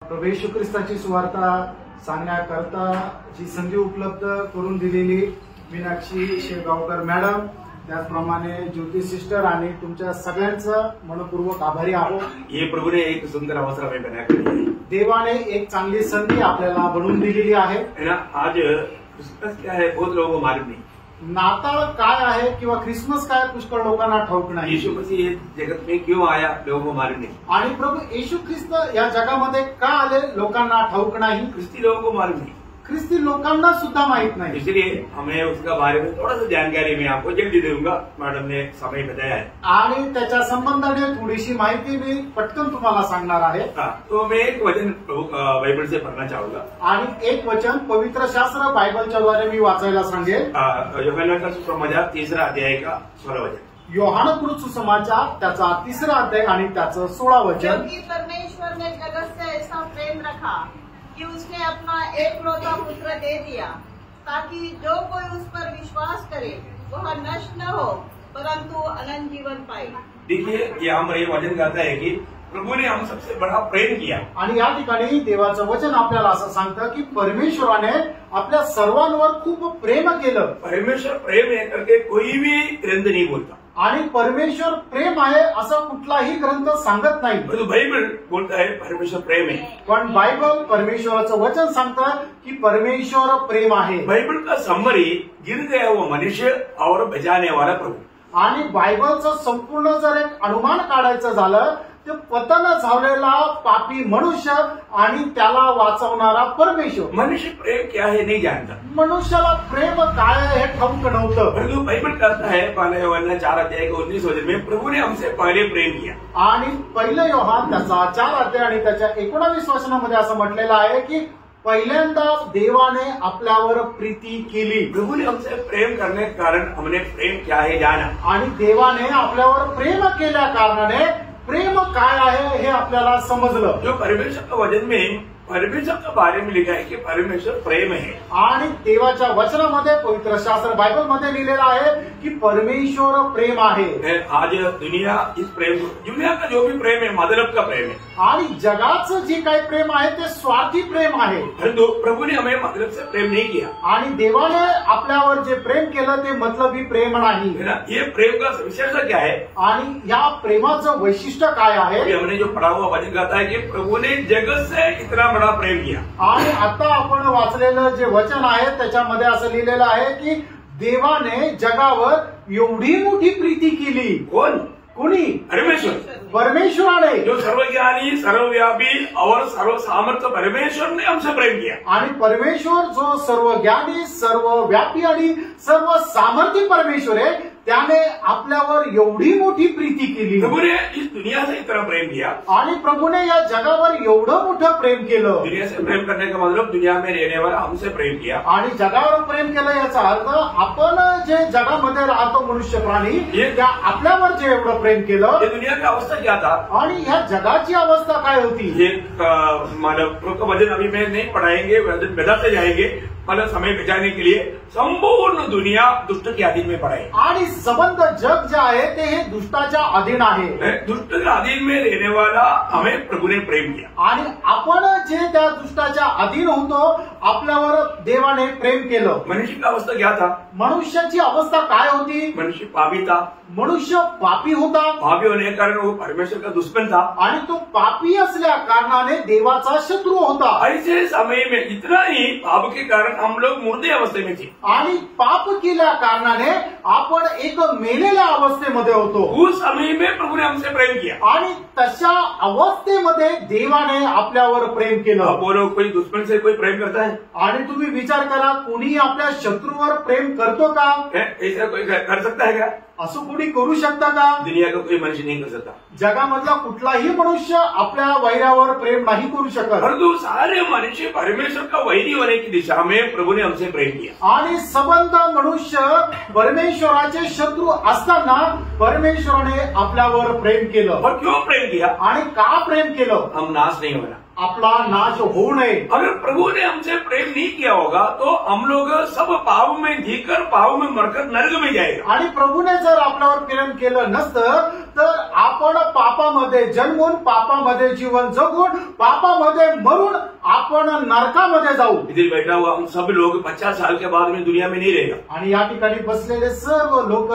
प्रभू येशू ख्रिस्ताची सुवार्ता सांगण्याकरता जी संधी उपलब्ध करून दिलेली मीनाक्षी शेगावकर मॅडम, त्याचप्रमाणे ज्योती सिस्टर आणि तुमच्या सगळ्यांचं मनपूर्वक आभारी आहोत। ये प्रभु ने एक सुंदर अवसर हमें बनाया है। देवाने एक चांगली संधी आपल्याला बनवून दिलेली आहे ना। आज क्रिसमस क्या है बहुत लोगों को मालूम नहीं। नाताळ काय आहे किंवा ख्रिसमस काय पुष्कळ लोकांना ठाऊक नाही। यीशु मसीह जगत में क्यों आया लोगों को मालूम नहीं। आणि प्रभू येशू ख्रिस्त या जगामध्ये का आले लोकांना ठाऊक नाही। ख्रिस्ती लोगों को मालूम नहीं, ख्रिस्ती लोकांना सुद्धा माहित नाही। इसलिए हमें उसका बारे में थोड़ा सा जानकारी मैं आपको जल्दी दूंगा। मैडम ने समय बताया है आणि त्याच्या संबंधाने थोडीशी माहिती मी पटकन तुम्हाला सांगणार आहे। तो मैं एक वचन बाइबल से पढ़ना चाहूंगा आणि एक वचन पवित्र शास्त्र बायबलच्या द्वारे मी वाचायला सांगेल। यूहन्ना का सुसमाचार 3 अध्याय का 16 वचन। योहानकृत सुसमाचार त्याचा 3 अध्याय आणि त्याचं 16 वचन। क्योंकि परमेश्वर ने जगत से ऐसा प्रेम रखा कि उसने अपना एकलौता पुत्र दे दिया, ताकि जो कोई उस पर विश्वास करे वह नष्ट न हो परंतु अनंत जीवन पाए। देखिए यहाँ पर ये वचन कहता है कि प्रभु ने हम सबसे बड़ा प्रेम किया। आणि या ठिकाणी देवाचं वचन आपल्याला असं सांगतं की परमेश्वराने आपल्या सर्वांवर खूप प्रेम केलं। परमेश्वर प्रेम है करके कोई भी ग्रंथ नहीं बोलता। आणि परमेश्वर प्रेम आहे असं कुठलाही ग्रंथ सांगत नाही। तो बाइबल बोलता है परमेश्वर प्रेम है। पण बायबल परमेश्वराचं वचन सांगतं की परमेश्वर प्रेम आहे। बाइबल का समरी गिर गया वो मनुष्य और बचाने वाला प्रभु। आणि बायबलचं संपूर्ण जर एक अनुमान काढायचं झालं ते पतन झालेला पापी मनुष्य आणि त्याला वाचवणारा परमेश्वर। मनुष्य प्रेम क्या है नहीं जानता। मनुष्याला प्रेम काय आहे हे ठाऊक नव्हतं। परंतु बाइबल कहता है पहले यूहन्ना 4 अध्याय के 19 वचन में प्रभु ने हमसे पहले प्रेम किया। आणि पहिलं योहान त्याचा 4 अध्याय आणि त्याच्या 19 वचनामध्ये असं म्हटलेलं आहे की पहिल्यांदा देवाने आपल्यावर प्रीती केली। प्रभु ने हमसे प्रेम करने के कारण हमने प्रेम क्या है जाना। आणि देवाने आपल्यावर प्रेम केल्या कारणाने प्रेम काय आहे हे आपल्याला समजलं। जो परमेश्वर का वचन में परमेश्वर के बारे में लिखा है कि परमेश्वर प्रेम है। आणि देवाच्या वचनामध्ये पवित्र शास्त्र बायबल मध्ये लिहिलेलं आहे की परमेश्वर प्रेम आहे। आज दुनिया इस प्रेम दुनिया का जो भी प्रेम है मतलब का प्रेम है। आणि जगाचं जे काही प्रेम आहे ते स्वार्थी प्रेम आहे। परंतु प्रभु ने हमें मतलब से प्रेम नहीं किया। आणि देवाने आपल्यावर जे प्रेम केलं ते मतलबी प्रेम नाही। ये प्रेम का विशेषता क्या है आणि या प्रेमाचं वैशिष्ट्य काय आहे। हमने जो पढ़ा हुआ वचन कहता है कि प्रभु ने जगत से इतना बड़ा प्रेम किया। आणि आता आपण वाचलेलं जे वचन आहे त्याच्यामध्ये असं लिहिलेलं आहे की देवाने जगावर एवढी मोठी प्रीती केली। कोणी? परमेश्वराने, जो सर्वज्ञानी सर्वव्यापी और सर्व सामर्थ्य परमेश्वर ने हमसे प्रेम किया। आणि परमेश्वर जो सर्वज्ञानी सर्वव्यापी आणि सर्व सामर्थ्य परमेश्वर आहे त्याने आपल्यावर एवढी मोठी प्रीती केली। प्रभु ने इस दुनिया से इतना प्रेम किया। आणि प्रभूने या जगावर एवढं मोठं प्रेम केलं। दुनिया से प्रेम करने का मतलब दुनिया में रहने वाला हमसे प्रेम किया। आणि जगावर प्रेम केलं याचा अर्थ आपण जे जगामध्ये राहतो मनुष्य प्राणी त्या आपल्यावर जे एवढं प्रेम केलं। ये दुनिया की अवस्था क्या था आणि ह्या जगाची अवस्था काय होती। ये मानव वचन अभी मैं नहीं पढ़ाएंगे, वचन बदलते जाएंगे मतलब समय बचाने के लिए संपूर्ण दुनिया दुष्ट के अधीन में पड़ा है। आणि संबंध जग जे आहे ते हे दुष्टाच्या अधीन आहे। दुष्ट के अधीन में रहने वाला हमें प्रभु ने प्रेम किया। आणि आपण जे त्या दुष्टाच्या अधीन होतो आपल्यावर देवाने प्रेम केलं। मनुष्य की अवस्था क्या था? मनुष्याची अवस्था काय होती? मनुष्य पापी था। मनुष्य पापी होता। पापी होने के कारण वो परमेश्वर का दुश्मन था। आणि तो पापी असल्या कारणाने देवाचा शत्रू होता। ऐसे समय में इतना ही पाप के कारण हम लोग मुर्दे अवस्थे में थे। आणि पाप केल्या कारणाने आपण एक मेलेल्या अवस्थेमध्ये होतो। उस समय में प्रभु ने हमसे प्रेम किया। आणि तशा अवस्थेमध्ये देवाने आपल्यावर प्रेम केलं। बोलो कोई दुश्मन से कोई प्रेम करता है? आणि तुम्ही विचार करा कोणी आपल्या शत्रूवर प्रेम करतो का? ऐसा कोई कर सकता है क्या? असं कोणी करू शकता का? दुनिया का कोई मनुष्य नहीं कर सकता। जगामधला कुठलाही मनुष्य आपल्या वैरावर प्रेम नाही करू शकत। परंतु सारे मनुष्य परमेश्वर का वैरी होने की दिशा में प्रभु ने हमसे प्रेम किया। आणि संबंध मनुष्य परमेश्वराचे शत्रू असताना परमेश्वराने आपल्यावर प्रेम केलं। और क्यों प्रेम किया? आणि का प्रेम केलं? हम नाश नहीं होना। आपला नाश होऊ नये. अगर प्रभु ने हमसे प्रेम नहीं किया होगा तो हम लोग सब पाव में जीकर पाव में मरकर नरक में जाएगा. आणि प्रभूने जर आपल्यावर प्रेम केलं नसतं तर आपण पापामध्ये जन्मून पापामध्ये जीवन जगून पापामध्ये मरून आपण नरकामध्ये जाऊ. इधर बैठा हुआ हम सब लोग 50 साल के बाद में दुनिया में नहीं रहेगा. आणि या ठिकाणी बसलेले सर्व लोक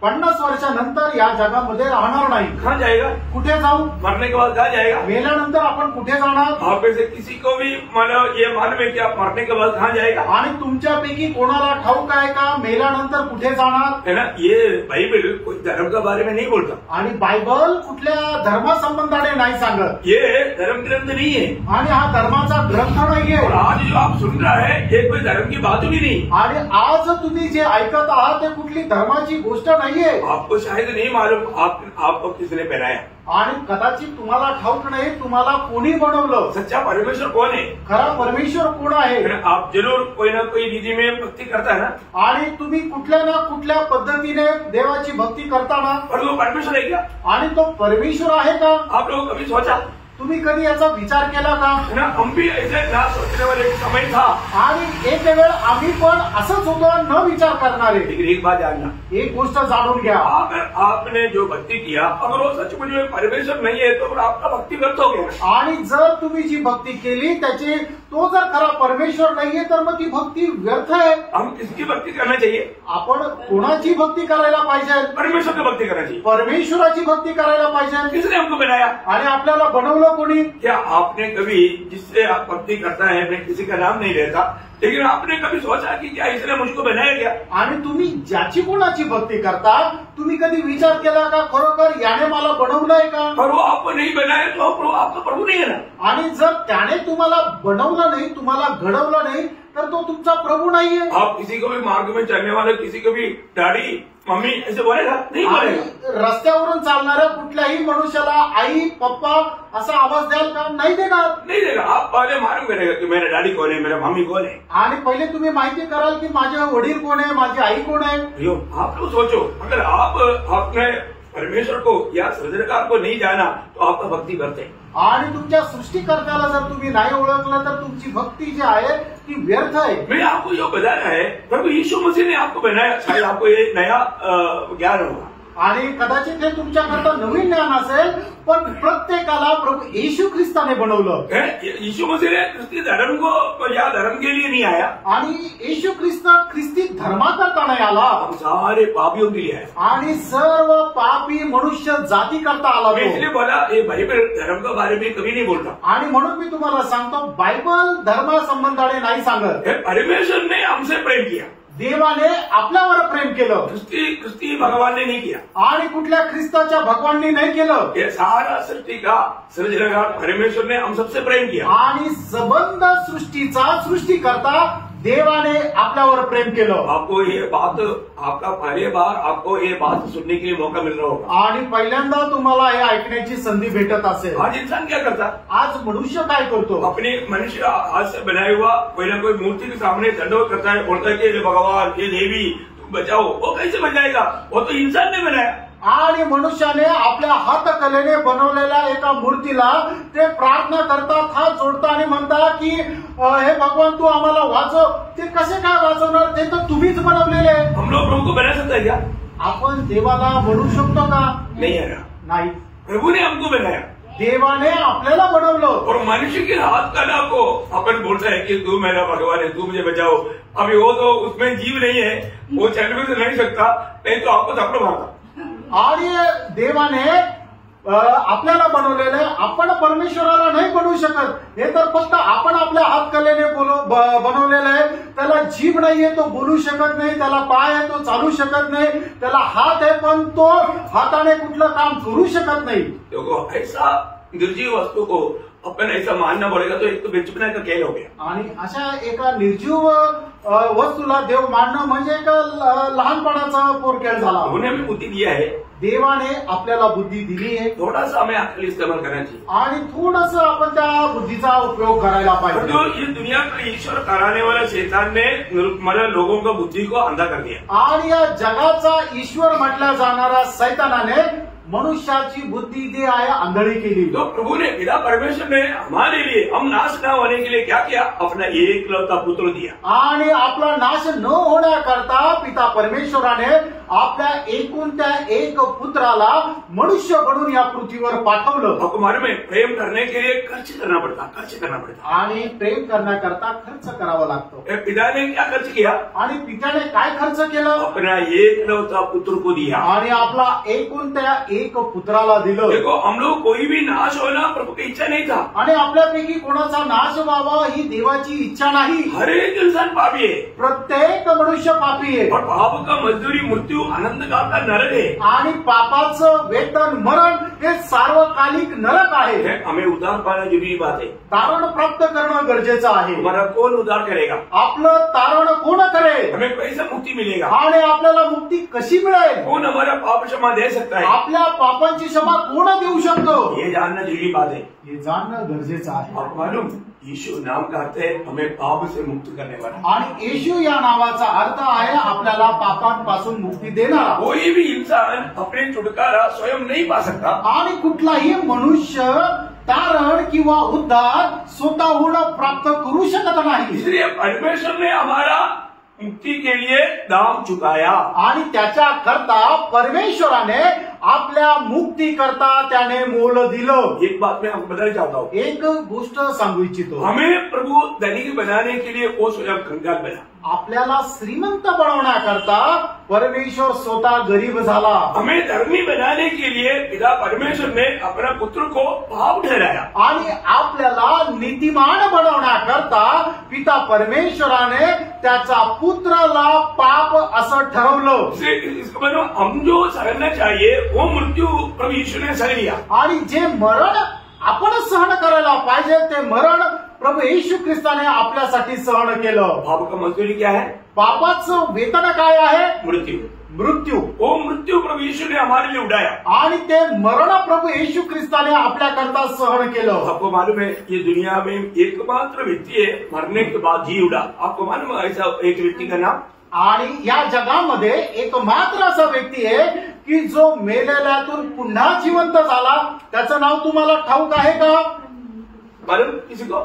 50 वर्षानंतर या जगामध्ये राहणार नाही. कहाँ जाएगा? कुठे जाऊ? मरने के बाद कहाँ जाएगा? मेल्यानंतर आपण कुठे जाणार? आप में से किसी को भी मानो ये मालूम है कि आप मरने के बाद कहाँ जाएगा? आणि तुमच्यापैकी कोणाला ठाऊक आहे का मेल्यानंतर कुठे जाणार? है ना. ये बाइबल कोई धर्म के बारे में नहीं बोलता. आणि बायबल कुठल्या धर्मासंबंधाने नाही सांगत. ये धर्म ग्रंथ नहीं है. आणि हा धर्माचा ग्रंथ नाहीये. और आज जो आप सुन रहा है ये कोई धर्म की बात भी नहीं. आणि आज तुम्ही जे ऐकत आहात ते कुठली धर्माची गोष्ट नाहीये. आपको शायद नहीं मालूम आपको किसने पहनाया. आणि कदाचित तुम्हाला ठाऊक नाही तुम्हाला कोणी बनवलं. सच्चा परमेश्वर कौन है? खरा परमेश्वर कोण आहे? आप जरूर कोई ना कोई विधि में भक्ति करता है ना. आणि तुम्ही कुठल्या ना कुठल्या पद्धतीने देवाची भक्ती करता ना. पर वो परमेश्वर है क्या? आणि तो परमेश्वर आहे का? आप लोगों कभी सोचा? तुम्ही कधी याचा विचार केला का? है ना. हम भी ऐसे ना सोचने वाले एक समय था. आणि एक वेळ आम्ही पण असंच होतो न विचार करणारे. लेकिन एक बात जानना, एक गोष्ट जाणून घ्या. अगर आपने जो भक्ति किया अगर वो सचमुच में परमेश्वर नहीं है तो फिर आपका भक्ति व्यर्थ हो गया. आणि जर तुम्ही जी भक्ती केली त्याची तो जर खरा परमेश्वर नाहीये तर मग ती भक्ती व्यर्थ आहे. हम किसकी भक्ति करना चाहिए? आपण कोणाची भक्ती करायला पाहिजे? परमेश्वर की भक्ति करना चाहिए. परमेश्वराची भक्ती करायला पाहिजे. किसने हमको बनाया? आणि आपल्याला बनवलं कोणी? क्या आपने कभी जिससे आप भक्ति करता है, मैं किसी का नाम नहीं लेता, लेकिन आपने कभी सोचा कि क्या इसने मुझको बनाया क्या? आणि तुम्ही ज्याची कोणाची भक्ती करता तुम्ही कधी विचार केला का खरोखर याने मला बनवलंय का? और वो आपको नहीं बनाया तो आपका प्रभु नहीं है ना. आणि जर त्याने तुम्हाला बनवलं नाही तुम्हाला घडवलं नाही तर तो तुमचा प्रभू नाहीये. आप किसी को भी मार्ग में चलने वाले किसी को भी डैडी मम्मी ऐसे बोलेगा? नहीं बोलेगा. रस्त्यावरून चालणाऱ्या कुठल्याही मनुष्याला आई पप्पा असा आवाज द्याल का? नाही देणार. नहीं देगा. आप पहले मालूम करेगा कि मेरा डैडी कौन है, मेरा मम्मी कौन है. आणि पहिले तुम्ही माहिती कराल की माझे वडील कोण आहे, माझी आई कोण आहे. आप लोग सोचो, अगर आप अपने परमेश्वर को या सृजनकार को नहीं जाना तो आपका भक्ति व्यर्थ है. आणि तुमच्या सृष्टिकर्त्याला जर तुम्ही नाही ओळखलं तर तुमची भक्ती जी आहे ती व्यर्थ आहे. मैं आपको जो बता रहा है प्रभु यीशु मसीह ने आपको बनाया. शायद आपको ये नया ज्ञान होगा. आणि कदाचित हे तुमच्याकरता नवीन ज्ञान असेल पण प्रत्येकाला प्रभू येशू ख्रिस्ताने बनवलं. यीशु मसीह ने ख्रिस्ती धर्म को या धर्म के लिए नहीं आया. आणि येशू ख्रिस्ती धर्माकरता नाही आला. हम सारे पापियों के लिए आया. आणि सर्व पापी मनुष्य जाती करता आला. मैं इसलिए बोला ये बाइबल धर्म के बारे में कभी नहीं बोलता. आणि म्हणून मी तुम्हाला सांगतो बायबल धर्मासंबंधाने नाही सांगत. परमेश्वर ने हमसे प्रेम किया. देवाने आपल्यावर प्रेम केलं. ख्रिस्ती भगवान ने नहीं किया. आणि कुठल्या ख्रिस्ताच्या भगवानने नाही केलं. ये सारा सृष्टि का सृजनकार परमेश्वर ने हम सबसे प्रेम किया. आणि संबंध सृष्टीचा सृष्टिकर्ता देवाने आपल्यावर प्रेम केलं. आपको ये बात आपका पहली बार आपको ये बात सुनने के लिए मौका मिल रहा होगा. आणि पहिल्यांदा तुम्हाला हे ऐकण्याची संधी भेटत असेल. आज इंसान क्या करता? आज मनुष्य काय करतो? अपने मनुष्य हाथ से बनाया हुआ कोई ना कोई मूर्ति के सामने दंडवत करता है, बोलता है कि भगवान ये देवी तुम बचाओ. वो कैसे बचाएगा? वो तो इंसान ने बनाया. आणि मनुष्याने आपल्या हातकलेने बनवलेल्या एका मूर्तीला ते प्रार्थना करतात, हात जोडतात आणि म्हणतात की हे भगवान तू आम्हाला वाचव. ते कसे काय वाचवणार? ते तर तुम्हीच बनवलेले. हम लोग प्रभु को बना सकता है क्या? आपण देवाला बनवू शकतो का? नहीं है ना. नाही. प्रभु ने हमको बनाया. देवाने आपल्याला बनवलं. और मनुष्य की हाथ कला को अपन बोलता है कि तू मेरा भगवान है, तू मुझे बचाओ. अभी वो तो उसमें जीव नहीं है, वो चल भी नहीं सकता, नहीं तो आपको थप्पड़ मारता. आणि देवाने आपल्याला बनवलेलं आहे. आपण परमेश्वराला नाही बनवू शकत. हे तर फक्त आपण आपल्या हातकलेने बनवलेलं आहे. त्याला जीभ नाहीये, तो बोलू शकत नाही. त्याला पाय आहे, तो चालू शकत नाही. त्याला हात आहे पण तो हाताने कुठलं काम करू शकत नाही. देखो ऐसा निर्जीव वस्तु को अपन ऐसा मानना पड़ेगा तो एक तो बेचपना का खेल हो गया. आणि अशा एका निर्जीव वस्तूला देव मानणं म्हणजे एक लहानपणाचा पोरखेळ झाला. उन्हें हमें बुद्धि दिया है. देवाने आपल्याला बुद्धी दिली आहे. थोड़ा सा हमें अक्ल इस्तेमाल करना चाहिए. आणि थोडस आपण त्या बुद्धीचा उपयोग करायला पाहिजे. जो ये दुनिया का ईश्वर कराने वाला शैतान ने मतलब लोगों का बुद्धि को अंधा कर दिया. आणि या जगाचा ईश्वर म्हटला जाणारा सैतानाने मनुष्याची बुद्धी जी आहे आंधळी केली। तो प्रभु ने, पिता परमेश्वर ने हमारे लिए, हम नाश न होने के लिए क्या किया? अपना एकलौता पुत्र दिया। आणि आपला नाश न होण्याकरता पिता परमेश्वराने आपल्या एकूण त्या एक पुत्राला मनुष्य बनून या पृथ्वीवर पाठवलं। आपको मालूम है, प्रेम करने के लिए खर्च करना पड़ता। आणि प्रेम करण्याकरता खर्च करावा लागतो। पिता ने क्या खर्च किया? आणि पित्याने काय खर्च केलं? अपना एकलौता पुत्र को दिया। आणि आपला एकूण त्या एक पुत्राला दिलं। देखो, हम लोग कोई भी नाश होना प्रभु की इच्छा नहीं था। आणि आपल्यापैकी कोणाचा नाश व्हावा ही देवाची इच्छा नाही। हर एक इंसान पापी है, प्रत्येक मनुष्य पापी आहे। और पाप का मजदूरी मृत्यू, आनंद का नरक है। आणि पापाचं वेतन मरण हे सार्वकालिक नरक आहे। हमें उद्धार पाना जरूरी बात है। तारण प्राप्त करणं गरजेचं आहे। हमारा कौन उद्धार करेगा? आपलं तारण कोण करेल? हमें कैसे मुक्ति मिलेगा? आणि आपल्याला मुक्ती कशी मिळेल? कौन हमारा पाप क्षमा दे सकता है? आपल्या पापांची क्षमा कोण देऊ शकतो? ये जानना जरूरी बात है। हे जाणणं गरजेचं आहे। आपको मालूम, यीशु नाम का अर्थ है हमें पाप से मुक्त करने वाला। आणि येशू या नावाचा अर्थ आहे आपल्याला पापांपासून मुक्ती देणारा। कोई भी इंसान अपने छुटकारा स्वयं नहीं पा सकता। आणि कुठलाही मनुष्य तारण किंवा उद्धार स्वतःहून प्राप्त करू शकत नाही। इसलिए परमेश्वर ने हमारा मुक्ति के लिए दाम चुकाया। आणि त्याच्या करता परमेश्वराने आपल्या मुक्ती करता त्याने मोल दिलं। एक बात मैं आपको बताना चाहता हूँ, एक गोष्ट सांगू इच्छितो। हमें प्रभु धनिक बनाने के लिए वो स्वयं कंगाल बना। आपल्याला श्रीमंत बनवण्याकरता परमेश्वर स्वतः गरीब झाला। हमें धर्मी बनाने के लिए पिता परमेश्वर ने अपना पुत्र को पाप ठहराया। आणि आपल्याला नीतिमान बनवण्याकरता पिता परमेश्वराने त्याचा पुत्राला पाप असं ठरवलं। इसका मतलब हम जो सहना चाहिए वो मृत्यू प्रभु यीशु ने सह लिया। आणि जे मरण आपण सहन करायला पाहिजे ते मरण प्रभु येशू ख्रिस्ताने आपल्यासाठी सहन केलं। पाप का मजदूरी क्या है? पापाचं वेतन काय आहे? मृत्यू। मृत्यू। वो मृत्यू प्रभु यीशु ने हमारे लिए उठाया। आणि ते मरण प्रभु येशू ख्रिस्ताने आपल्याकरता सहन केलं। आपको मालूम है, ये दुनिया में एकमात्र व्यक्ति है मरने के बाद जी उठा। आपको मालूम है ऐसा एक व्यक्ति का नाम? आणि या जगामध्ये एकमात्र असा व्यक्ती आहे की जो मेलेल्यातून पुन्हा जिवंत झाला। त्याचं नाव तुम्हाला ठाऊक आहे का? मालूम किसी को?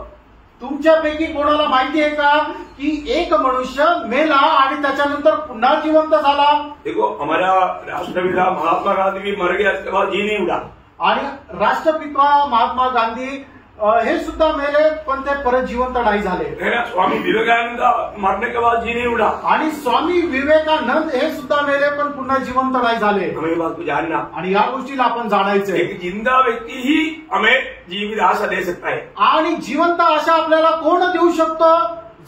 तुमच्यापैकी कोणाला माहिती आहे का की एक मनुष्य मेला आणि त्याच्यानंतर पुन्हा जिवंत झाला? देखो, हमारा राष्ट्रपिता महात्मा गांधी भी मर गया, इसके बाद जी नहीं उठा। आणि राष्ट्रपिता महात्मा गांधी हे सुद्धा मेले पण ते परत जिवंत नाही झाले। स्वामी विवेकानंद मरने के बाद जी नहीं उठा। आणि स्वामी विवेकानंद हे सुद्धा मेले पण पुन्हा जिवंत नाही झाले। हमें ये बात को जानना, आणि या गोष्टीला आपण जाणायचं आहे। एक जिंदा व्यक्ति ही हमें जीवित आशा दे सकता है। आणि जिवंत आशा आपल्याला कोण देऊ शकतो?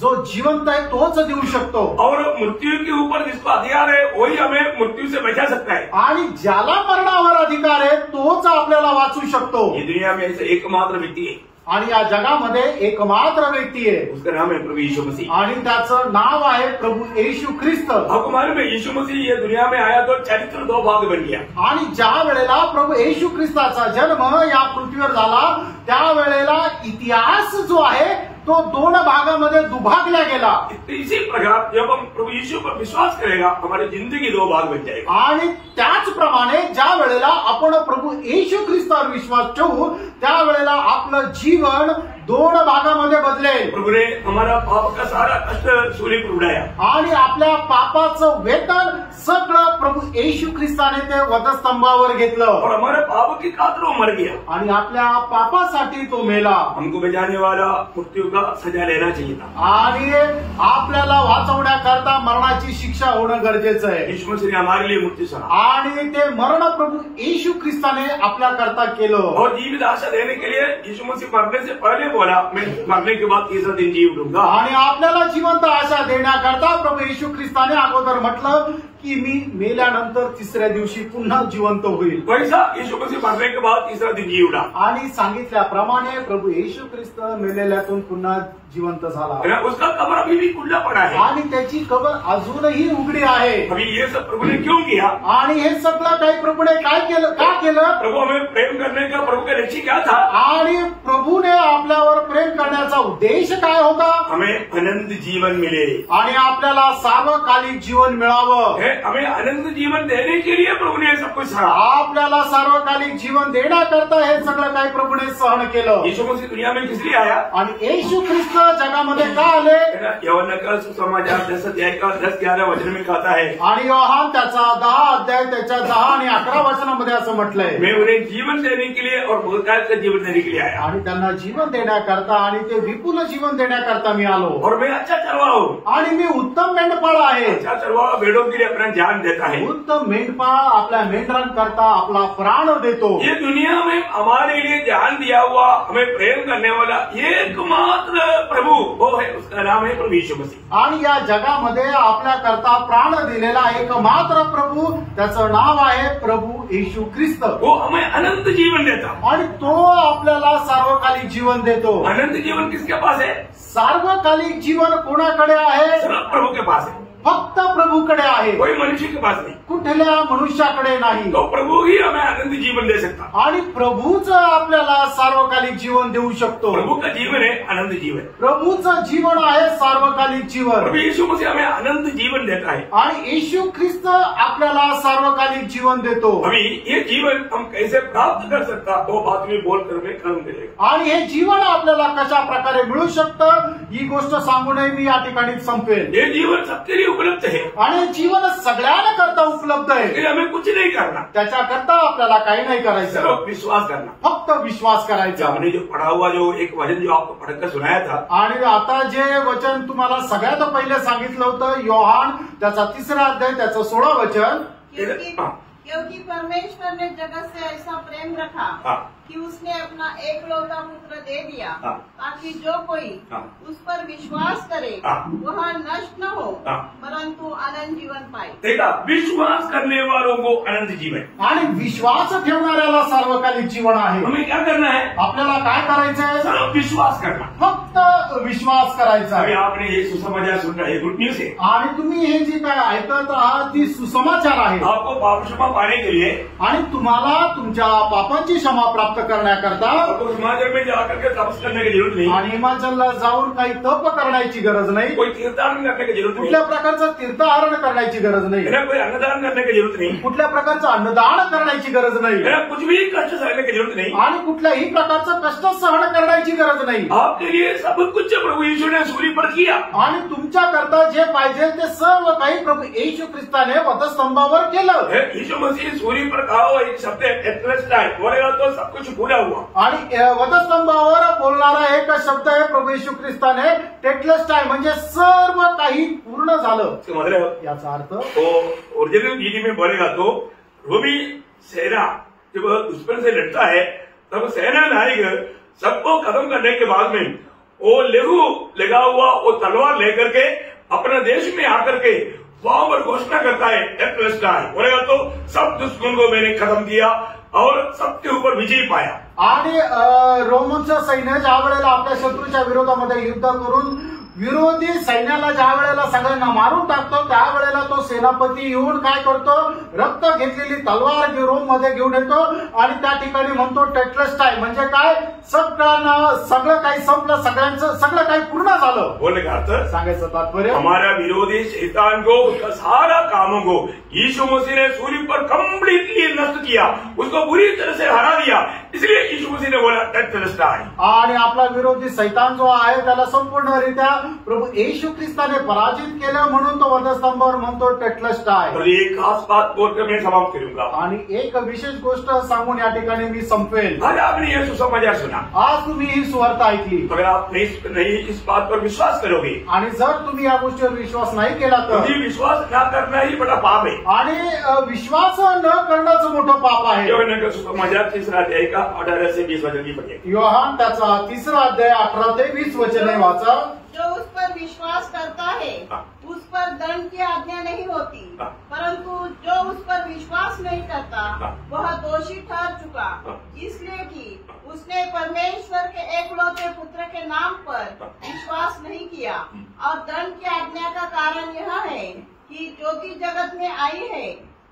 जो जिवंत आहे तोच देऊ शकतो। और मृत्यू के ऊपर जिसका अधिकार है वही हमें मृत्यू से बचा सकता है। आणि ज्याला मरणावर अधिकार आहे तोच आपल्याला वाचू शकतो। ये दुनिया में ऐसे एकमात्र व्यक्ति है। आणि या जगामध्ये एकमात्र व्यक्ती आहे, उसका नाम है प्रभु यीशु मसीह। आणि त्याचं नाव आहे प्रभु येशू ख्रिस्त। आपको मालूम है, यीशु मसीह ये दुनिया में आया तो चरित्र दो भाग बन गया। आणि ज्या वेळेला प्रभु येशू ख्रिस्ताचा जन्म या पृथ्वीवर झाला त्यावेळेला इतिहास जो आहे तो दोन भागामध्ये दुभागला गेला। इसी प्रकार जब हम प्रभु यीशु पर विश्वास करेगा हमारी जिंदगी दो भाग बन जाएगी। आणि त्याचप्रमाणे ज्या वेळेला आपण प्रभु येशू ख्रिस्तावर विश्वास ठेवू त्यावेळेला आपलं जीवन दोन भागामध्ये बदलेल। प्रभु ने हमारा पाप का सारा कष्ट सूली पर उड़ाया। आणि आपल्या पापाचं वेतन सगळं प्रभु येशू ख्रिस्ताने ते वधस्तंभावर घेतलं। और हमारे पाप की खातिर वो मर गया। आणि आपल्या पापासाठी तो मेला। हमको बचाने वाला मृत्यू का सजा लेना चाहिए था। आणि आपल्याला वाचवण्याकरता मरणाची शिक्षा होणं गरजेचं आहे। यीशु मसीह ने हमारे लिए मृत्यू सहा। आणि ते मरण प्रभु येशू ख्रिस्ताने आपल्याकरता केलं। और जीवित आशा देने के लिए यीशु मसीह मरने से पहले बोला, मैं मरने के बाद तीसरा दिन जी उठूंगा। आणि आपल्याला जिवंत आशा देण्याकरता प्रभु येशू ख्रिस्ताने अगोदर म्हटलं की मी मेल्यानंतर तिसऱ्या दिवशी पुन्हा जिवंत होईल। वैसा यीशु मसीह मरने के बाद तीसरा दिन जी उठा। आणि सांगितल्याप्रमाणे प्रभु येशू ख्रिस्त मेलेल्यातून पुन्हा जिवंत झाला। उसका कब्र अभी भी खुला पड़ा है। आणि त्याची कबर अजूनही उघडी आहे। अभी ये सब प्रभु ने क्यों किया? आणि हे सगळं काही प्रभूने काय केलं, का केलं? प्रभु हमें प्रेम करने का प्रभु का लक्ष्य क्या था? आणि प्रभूने आपल्यावर प्रेम प्रेम करण्याचा उद्देश काय होता? हमें अनंत जीवन मिले, आणि आपल्याला सार्वकालिक जीवन मिळावं. हमें अनंत जीवन देने के लिए प्रभु ने सब कुछ सहा. आपल्याला सार्वकालिक जीवन देण्याकरता हे सगळं काही प्रभूने सहन केलं. यीशु मसीह दुनिया में किस लिए आया? आणि येशू ख्रिस्त जगामध्ये का आले? यूहन्ना का सुसमाचार 10 अध्याय का 10-11 वचन में कहता है, आणि योहान त्याचा 10 अध्याय त्याच्या 10 आणि 11 वचनामध्ये असं म्हटलंय, मैं उन्हें जीवन देने के लिए और बहुकाल का जीवन देने के लिए आया. आणि त्यांना जीवन देण्याकरता आणि ते विपुल जीवन देण्याकरता मी आलो. और मैं अच्छा चरवाहा हूँ. आणि मी उत्तम मेंढपाळ आहे. अच्छा चरवाहा भेड़ों के लिए अपना जान देता है. उत्तम मेंढपाळ आपल्या मेंढरांकरता आपला प्राण देतो. ये दुनिया में हमारे लिए जान दिया हुआ, हमें प्रेम करने वाला एकमात्र प्रभु वो है, उसका नाम है प्रभु यीशु मसीह. आणि या जगामध्ये आपल्या करता प्राण दिलेला एकमात्र प्रभू, त्याचं नाव आहे प्रभू येशू ख्रिस्त. वो हमें अनंत जीवन देता. आणि तो आपल्याला सार्वकालिक जीवन देतो. अनंत जीवन किसके पास है? सार्वकालिक जीवन कोणाकडे आहे? सिर्फ प्रभु के पास है, फक्त प्रभूकडे आहे, कोई मनुष्य के पास नहीं. कुठल्या मनुष्याकडे नाही. तो प्रभु ही हमें अनंत जीवन दे सकता. आणि प्रभूच आपल्याला सार्वकालिक जीवन देऊ शकतो. प्रभु का जीवन है अनंत जीवन. प्रभूचं जीवन आहे सार्वकालिक जीवन. प्रभु यीशु मसीह हमें अनंत जीवन देता है. आणि येशू ख्रिस्त आपल्याला सार्वकालिक जीवन देतो. अभी ये जीवन हम कैसे प्राप्त कर सकता, वो बात में बोलकर मैं खत्म करेगा. आणि हे जीवन आपल्याला कशा प्रकारे मिळू शकतं ही गोष्ट सांगूनही मी या ठिकाणी संपेल. ये जीवन सबके लिए उपलब्ध है. आणि जीवन सगळ्यांना करता उपलब्ध आहे. इसलिए हमें कुछ नहीं करना, त्याच्याकरता आपल्याला काही नाही करायचं, सिर्फ विश्वास करना. फक्त विश्वास करायचा. हमने जो पढ़ा हुआ जो एक वचन जो आपको पढ़कर सुनाया था, आणि आता जे वचन तुम्हाला सगळ्यात पहिले सांगितलं होतं योहान त्याचा 3रा अध्याय त्याचं 16 वचन, क्योंकि परमेश्वर ने जगत से ऐसा प्रेम रखा कि उसने अपना एकलौता पुत्र दे दिया, ताकि जो कोई उस पर विश्वास करे वह नष्ट न हो परंतु अनंत जीवन पाए. देखा, विश्वास करने वालों को अनंत जीवन. आणि विश्वास ठेवणाऱ्याला सार्वकालिक जीवन आहे. हमें क्या करना है? आपल्याला काय करायचंय? सिर्फ विश्वास करना. फक्त विश्वास करायचा. अभी आपने ये सुसमाचार सुन रहे हैं, गुड न्यूज है. आणि तुम्ही हे जे काय ऐकत आहात ती सुसमाचार आहे. आपको पाप क्षमा पाने के लिए आणि तुम्हाला तुमच्या पापांची क्षमा प्राप्त करण्याकरता आपको हिमाचल में जाकर के तपस करने की जरूरत नहीं. आणि हिमाचलला जाऊन काही तप करण्याची गरज नाही. कोई तीर्थाटन करने की जरूरत नहीं. कुठल्या प्रकारचं तीर्थाटन करण्याची गरज नाही. कोई अन्नदान करने की जरूरत नहीं. कुठल्या प्रकारचं अन्नदान करण्याची गरज नाही. कुछ भी कष्ट सहने की जरूरत नहीं. आणि कुठल्याही प्रकारचं कष्ट सहन करण्याची गरज नाही. आपके लिए सब कुछ प्रभु यीशु ने सूली पर किया. आणि तुमच्या करता जे पाहिजे ते सर्व काही प्रभू येशू ख्रिस्ताने वधस्तंभावर केलं. यीशु मसीह सूली पर कहा हुआ एक शब्द है टेटलेस्टाई, बोलेगा तो सब कुछ पूरा हुआ. आणि वधस्तंभावर बोलणारा एक शब्द आहे प्रभू येशू ख्रिस्ताने टेटलेस्टाई, म्हणजे सर्व काही पूर्ण झालं. मतलब याचा अर्थ तो ओरिजिनल हिंदी में बोलेगा तो रोमी सेना जब दुश्मन से लड़ता है तब सेना नायक सबको खत्म करने के बाद में वो लहू लगा हुआ वो तलवार लेकर के अपने देश में आकर के वहां पर घोषणा करता है टेटलेस्टाई, बोलेगा तो सब दुश्मन को मैंने खत्म किया और सबके ऊपर विजय पाया. आणि रोमनचं सैन्य ज्या वेळेला आपल्या शत्रूच्या विरोधामध्ये युद्ध करून विरोधी सैन्याला ज्या वेळेला सगळ्यांना मारून टाकतो त्यावेळेला तो सेनापती येऊन काय करतो, रक्त घेतलेली तलवार रोम मध्ये घेऊन येतो आणि त्या ठिकाणी म्हणतो टेटलेस्टाई, म्हणजे काय, सगळं काही संपलं, सगळ्यांचं सगळं काही पूर्ण झालं. बोलने का अर्थ, सांगायचं तात्पर्य, हमारा विरोधी शैतान को उसका सारा कामों को यीशु मसीह ने सूली पर कंप्लीटली नष्ट किया, उसको बुरी तरह से हरा दिया. इसलिए यीशु मसीह ने बोला टेटलेस्टाई. आणि आपला विरोधी शैतान जो आहे त्याला संपूर्णरित्या प्रभू येशू ख्रिस्ताने पराजित केलं म्हणून तो वधस्तंभावर म्हणतो टेटलेस्टाई. तो एक खास बात बोलकर मैं समाप्त करूंगा. आणि एक विशेष गोष्ट सांगून या ठिकाणी मी संपवेल. आज आपने ये सुसमाचार सुना, आज तुम्ही ही सुवार्ता ऐकली. अगर आप नहीं इस बात पर विश्वास करोगे आणि जर तुम्ही या गोष्टीवर विश्वास नाही केला तर विश्वास न करना ही बड़ा पाप है. आणि विश्वास न करणंच मोठं पाप आहे. यूहन्ना का सुसमाचार 3रा अध्याय का 18 से 20 वचन की पढ़िए. योहान त्याचा 3रा अध्याय 18 ते 20 वचने वाचा. जो उस पर विश्वास करता है उस पर दंड की आज्ञा नहीं होती, परंतु जो उस पर विश्वास नहीं करता वह दोषी ठहर चुका, इसलिए कि उसने परमेश्वर के एकलौते पुत्र के नाम पर विश्वास नहीं किया. और दंड की आज्ञा का कारण यह है कि ज्योति जगत में आई है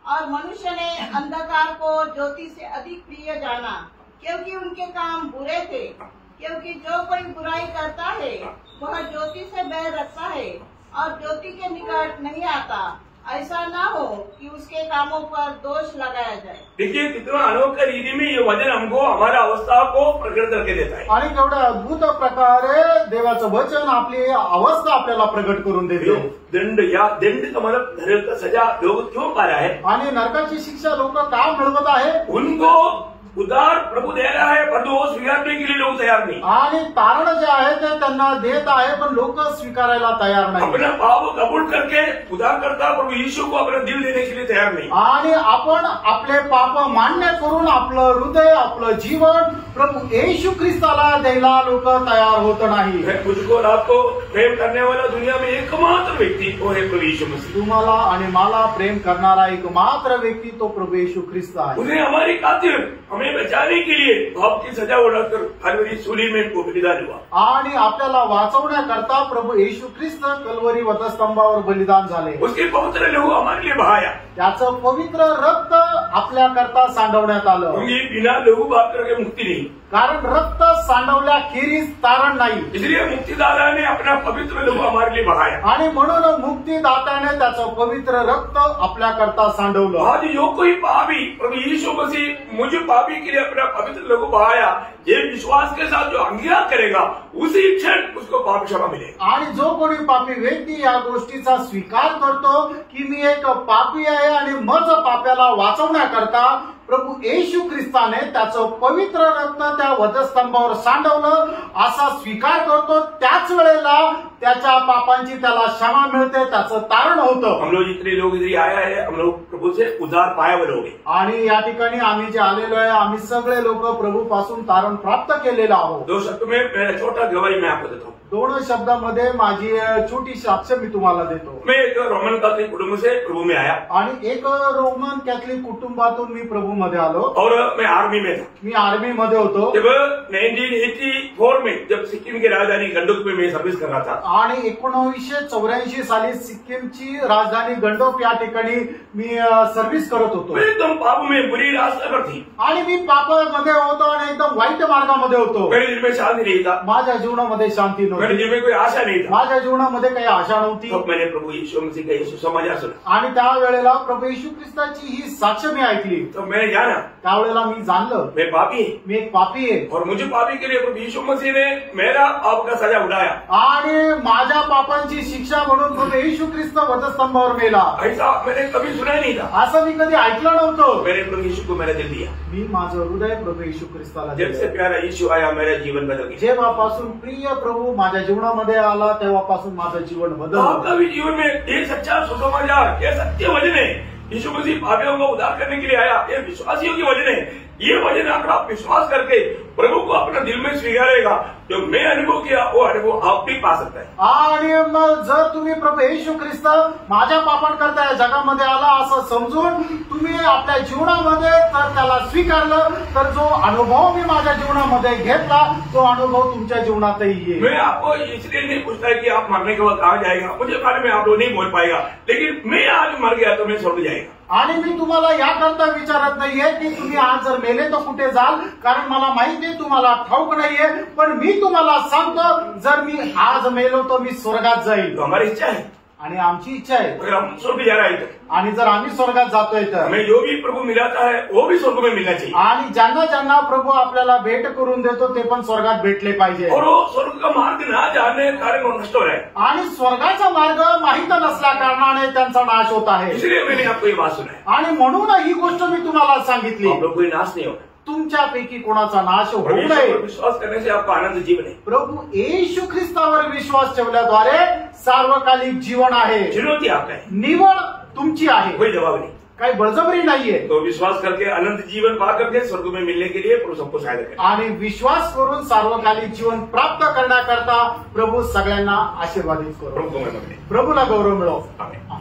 और मनुष्य ने अंधकार को ज्योति से अधिक प्रिय जाना, क्योंकि उनके काम बुरे थे. क्योंकि जो कोई बुराई करता है वह ज्योति से बैर रखता है और ज्योति के निकट नहीं आता, ऐसा ना हो कि उसके कामों पर दोष लगाया जाए। देखिए कितना अनोखा रीति में ये वचन हमको हमारा अवस्था को प्रकट करके देता है। आणि केवढ्या अद्भुत प्रकारे देवाचं वचन आपली अवस्था आपल्याला प्रगट करून देते। दंड या दंड का मतलब नरक का सजा लोग क्यों पा रहा है, आणि नरकाची शिक्षा लोक का मिळवत आहे? उनको उदार प्रभु दे रहा है परंतु वो स्वीकारने के लिए लोग तैयार नहीं। आणि तारण जे आहे ते त्यांना देत आहे पण लोक स्वीकारायला तयार नाही। अपना पाप कबूल करके उदार करता प्रभु यीशु को अपना दिल देने के लिए तैयार नहीं। आणि आपण आपले पाप मान्य करून आपलं हृदय आपलं जीवन प्रभु येशू ख्रिस्ताला द्यायला लोक तयार होत नाही। मुझको और आपको प्रेम करने वाला दुनिया में एकमात्र व्यक्ति वो है प्रभु यीशु मसीह। तुम्हाला आणि मला प्रेम करणारा एकमात्र व्यक्ती तो प्रभु येशू ख्रिस्त आहे। उन्हें हमारी खातिर हमें बचाने के लिए पाप की सजा उड़ाकर कलवरी सूली में को बलिदान हुआ आणि आपल्याला वाचवण्याकरता प्रभु येशू ख्रिस्त कलवरी वधस्तंभावर बलिदान झाले। उसके पवित्र लहू हमारे लिए बहाया, त्याचं पवित्र रक्त आपल्याकरता सांडवण्यात आलं। क्योंकि बिना लहू बहा करके मुक्ति नहीं, कारण रक्त सांडवल्याखेरीज तारण नाही। इसलिए मुक्तिदाता ने अपना पवित्र लहू हमारे लिए बहाया आणि म्हणून मुक्तिदात्याने त्याचं पवित्र रक्त आपल्याकरता सांडवलं। आज जो कोई पापी प्रभु यीशु मसीह मुझे पापी के लिए अपना पवित्र लहू बहाया, ये विश्वास के साथ जो अंगीकार करेगा उसी क्षण उसको पाप क्षमा मिलेगा। आणि जो कोणी पापी व्यक्ती या गोष्टीचा स्वीकार करतो की मी एक पापी आहे आणि मज पाप्याला वाचवण्याकरता प्रभु येशू ख्रिस्ताने त्याचं पवित्र रक्त त्या वधस्तंभावर सांडवलं असा स्वीकार करतो, त्याच वेळेला त्याच्या पापांची त्याला क्षमा मिळते, त्याचं तारण होतं। हम लोग जितने लोग इधर आया है हम लोग प्रभु से उद्धार पाया हुए लोग हैं। आणि या ठिकाणी आम्ही जे आलेलो आहे आम्ही सगळे लोक प्रभू पासून तारण प्राप्त केलेलं आहोत। 2 शब्द में मेरा छोटा गवाही मैं आपको देता हूँ। 2 शब्दामध्ये माझी छोटी साक्ष मी तुम्हाला देतो। मैं एक रोमन कैथोलिक कुटुंब से प्रभु में आया आणि एक रोमन कॅथलिक कुटुंबातून मी प्रभू मध्ये आलो और मैं आर्मी में था। मी आर्मी मध्ये होतो। जब 1984 में जब सिक्किम की राजधानी गंडोक में मैं सर्विस कर रहा था आणि 1984 साली सिक्कीमची राजधानी गंडोक या ठिकाणी मी सर्व्हिस करत होतो। मैं एकदम पाप में बुरी रास्ते पर थी, आणि मी पापामध्ये होतो आणि एकदम वाईट मार्गामध्ये होतो। मेरे दिल में शांति नहीं था, माझ्या जीवनामध्ये शांती मेरे नव्हती, दिल में कोई आशा नहीं था। माझ्या जीवनामध्ये काही आशा नव्हती। तब मैंने प्रभु यीशु मसीह का यीशु समाचार सुना आणि त्यावेळेला प्रभू येशू ख्रिस्ताची ही साक्ष मी ऐकली। तो मैंने जाना त्यावेळेला मी जाणलं मैं पापी है मी एक पापी आहे और मुझे पापी के लिए प्रभु यीशु मसीह ने मेरा पाप का सजा उड़ाया। आणि माझ्या पापांची शिक्षा म्हणून प्रभू येशू ख्रिस्त वधस्तंभावर मेला। ऐसा मैंने कभी सुना ही नहीं था। असं मी कधी ऐकलं नव्हतं। मैंने प्रभु यीशु को मेरा दिल दिया। मी माझं हृदय प्रभू येशू ख्रिस्ताला जब से दिलं। प्यारा यीशु आया मेरा जीवन बदल गया। जेव्हापासून प्रिय प्रभू माझ्या जीवनामध्ये आला तेव्हापासून माझं जीवन बदललं। आपका भी जीवन में ये सच्चा सुसमाचार, ये सत्य वचन है। यीशु मसीह पापियों को उद्धार करने के लिए आया, ये विश्वासियों की वचन है। ये वचन अगर आप विश्वास करके प्रभू को अपना दिल में स्वीकारेगा, जो मैं अनुभव किया वो अनुभव आप भी पा सकता है। आणि मग जर तुम्ही प्रभू येशू ख्रिस्त माझ्या पापांकरता या जगामध्ये आला असं समजून तुम्ही आपल्या जीवनामध्ये जर त्याला स्वीकारलं तर जो अनुभव मी माझ्या जीवनामध्ये घेतला तो अनुभव तुमच्या जीवनातही येईल। मैं आपको इसलिए नहीं पूछता कि आप मरने के बाद कहाँ जाएगा, मुझे बारे में आप लोग नहीं बोल पाएगा, लेकिन मैं आज मर गया तो मैं स्वर्ग जाएगा। आणि मी तुम्हाला याकरता विचारत नाहीये की तुम्ही आज जर मेले तर कुठे जाल, कारण मला माहिती आहे तुम्हाला ठाऊक नाहीये, पण मी तुम्हाला सांगतो जर मी आज मेलो तर मी स्वर्गात जाईल। तो हमारी इच्छा है आणि आमची इच्छा आहे अगर हम स्वर्ग जा रहे हैं आणि जर आम्ही स्वर्गात जातोय तर हमें जो भी प्रभु मिलाता है वो भी स्वर्ग में मिलना चाहिए। आणि ज्यांना ज्यांना प्रभु आपल्याला भेट करून देतो ते पण स्वर्गात भेटले पाहिजे। और वो स्वर्ग का मार्ग ना जानने के कारण वो नष्ट हो रहा है। आणि स्वर्गाचा मार्ग माहित नसल्या कारणाने त्यांचा नाश होत आहे। इसलिए मैंने आपको ये बात सुना है। आणि म्हणून ही गोष्ट मी तुम्हाला सांगितली, आप लोग कोई नाश नहीं होगा। तुमच्यापैकी कोणाचा नाश होऊ प्रभु यीशु नये। पर विश्वास करने से आपका आनंद जीवन है। प्रभू येशू ख्रिस्तावर विश्वास ठेवल्याद्वारे सार्वकालिक जीवन आहे। चुनौती आपका है, निवड तुमची आहे, कोई जवाब नहीं। काही बळजबरी नाहीये। तो विश्वास करके अनंत जीवन पा करके स्वर्ग में मिलने के लिए प्रभु सबको सहायता करे। आणि विश्वास करून सार्वकालिक जीवन प्राप्त करण्याकरता प्रभू सगळ्यांना आशीर्वादित करो। प्रभु को महिमा मिले। प्रभूला गौरव मिळो। आमीन।